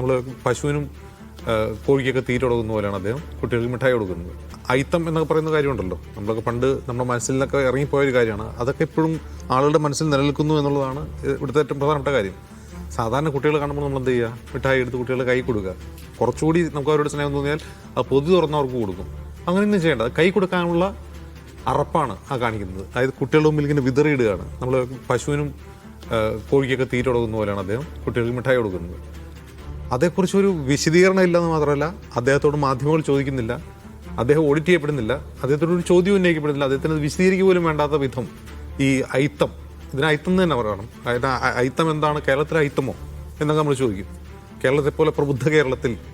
നമ്മൾ പശുവിനും കോഴിക്കൊക്കെ തീറ്റ കൊടുക്കുന്ന പോലെയാണ് അദ്ദേഹം കുട്ടികൾക്ക് മിഠായി കൊടുക്കുന്നത്. അയിത്തം എന്നൊക്കെ പറയുന്ന കാര്യമുണ്ടല്ലോ, നമ്മളൊക്കെ പണ്ട് നമ്മുടെ മനസ്സിൽ നിന്നൊക്കെ ഇറങ്ങിപ്പോയൊരു കാര്യമാണ്. അതൊക്കെ ഇപ്പോഴും ആളുടെ മനസ്സിൽ നിലനിൽക്കുന്നു എന്നുള്ളതാണ് ഇവിടുത്തെ ഏറ്റവും പ്രധാനപ്പെട്ട കാര്യം. സാധാരണ കുട്ടികൾ കാണുമ്പോൾ നമ്മൾ എന്ത് ചെയ്യുക, മിഠായി എടുത്ത് കുട്ടികളുടെ കൈ കൊടുക്കുക. കുറച്ചുകൂടി നമുക്ക് അവരോട് സ്നേഹം തോന്നിയാൽ അത് പൊതു തുറന്നവർക്ക് കൊടുക്കും. അങ്ങനെയൊന്നും ചെയ്യേണ്ട, കൈ കൊടുക്കാനുള്ള അറപ്പാണ് ആ കാണിക്കുന്നത്. അതായത് കുട്ടികളുടെ മുമ്പിൽ ഇങ്ങനെ വിതറിയിടുകയാണ്. നമ്മൾ പശുവിനും കോഴിക്കൊക്കെ തീറ്റ കൊടുക്കുന്ന പോലെയാണ് അദ്ദേഹം കുട്ടികൾക്ക് മിഠായി കൊടുക്കുന്നത്. അതേക്കുറിച്ചൊരു വിശദീകരണം ഇല്ലെന്ന് മാത്രമല്ല, അദ്ദേഹത്തോട് മാധ്യമങ്ങൾ ചോദിക്കുന്നില്ല, അദ്ദേഹം ഓഡിറ്റ് ചെയ്യപ്പെടുന്നില്ല, അദ്ദേഹത്തോടൊരു ചോദ്യം ഉന്നയിക്കപ്പെടുന്നില്ല, അദ്ദേഹത്തിന് അത് വിശദീകരിക്കുക പോലും വേണ്ടാത്ത വിധം ഈ അയിത്തം, ഇതിന് അയിത്തം തന്നെ പറയണം. അതായത് അയിത്തം എന്താണ്, കേരളത്തിലെ അയിത്തമോ എന്നൊക്കെ നമ്മൾ ചോദിക്കും. കേരളത്തെ പോലെ പ്രബുദ്ധ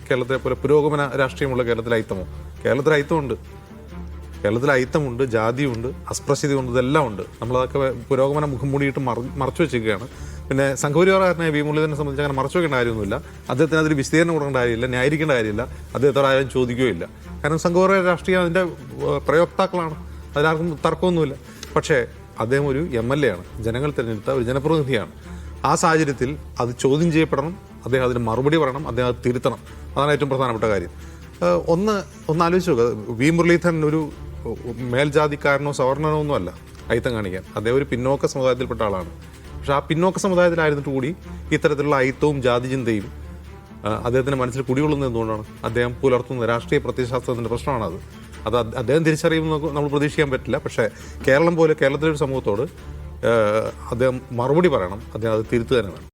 കേരളത്തെ പോലെ പുരോഗമന രാഷ്ട്രീയമുള്ള കേരളത്തിലെ അയിത്തമോ? കേരളത്തിലെ അയിത്തമുണ്ട്, കേരളത്തിൽ അയിത്തമുണ്ട്, ജാതിയുണ്ട്, അസ്പൃശ്യതയുണ്ട്, ഇതെല്ലാം ഉണ്ട്. നമ്മളതൊക്കെ പുരോഗമന മുഖം മൂടിയിട്ട് മറച്ചു വെച്ചിരിക്കുകയാണ്. പിന്നെ സംഘപരിവാരക്കാരനായ വി മുരളീധരനെ സംബന്ധിച്ച് അങ്ങനെ മറച്ചു വെക്കേണ്ട കാര്യമൊന്നുമില്ല. അദ്ദേഹത്തിന് അതിൽ വിശദീകരണം കൊടുക്കേണ്ട കാര്യമില്ല, ന്യായീകരിക്കേണ്ട കാര്യമില്ല, അദ്ദേഹത്തോട് ആരും ചോദിക്കുകയില്ല. കാരണം സംഘപരിവാര രാഷ്ട്രീയം അതിൻ്റെ പ്രയോക്താക്കളാണ്, അതിലാർക്കും തർക്കമൊന്നുമില്ല. പക്ഷേ അദ്ദേഹം ഒരു MLA ആണ്, ജനങ്ങൾ തിരഞ്ഞെടുത്ത ഒരു ജനപ്രതിനിധിയാണ്. ആ സാഹചര്യത്തിൽ അത് ചോദ്യം ചെയ്യപ്പെടണം, അദ്ദേഹം അതിന് മറുപടി പറയണം, അദ്ദേഹം അത് തിരുത്തണം. അതാണ് ഏറ്റവും പ്രധാനപ്പെട്ട കാര്യം. ഒന്ന് ആലോചിച്ച് നോക്കുക, വി മുരളീധരൻ ഒരു മേൽജാതിക്കാരനോ സവർണനോ ഒന്നുമല്ല അയിത്തം കാണിക്കാൻ. അദ്ദേഹം ഒരു പിന്നോക്ക സമുദായത്തിൽപ്പെട്ട ആളാണ്. പക്ഷെ ആ പിന്നോക്ക സമുദായത്തിലായിരുന്നിട്ട് കൂടി ഇത്തരത്തിലുള്ള അയിത്തവും ജാതിചിന്തയും അദ്ദേഹത്തിൻ്റെ മനസ്സിൽ കുടികൊള്ളുന്നത് എന്തുകൊണ്ടാണ്? അദ്ദേഹം പുലർത്തുന്ന രാഷ്ട്രീയ പ്രത്യയശാസ്ത്രത്തിൻ്റെ പ്രശ്നമാണത്. അത് അദ്ദേഹം തിരിച്ചറിയുമെന്ന് നമ്മൾ പ്രതീക്ഷിക്കാൻ പറ്റില്ല. പക്ഷേ കേരളത്തിലെ ഒരു സമൂഹത്തോട് അദ്ദേഹം മറുപടി പറയണം, അദ്ദേഹം അത് തിരുത്തുക തന്നെ വേണം.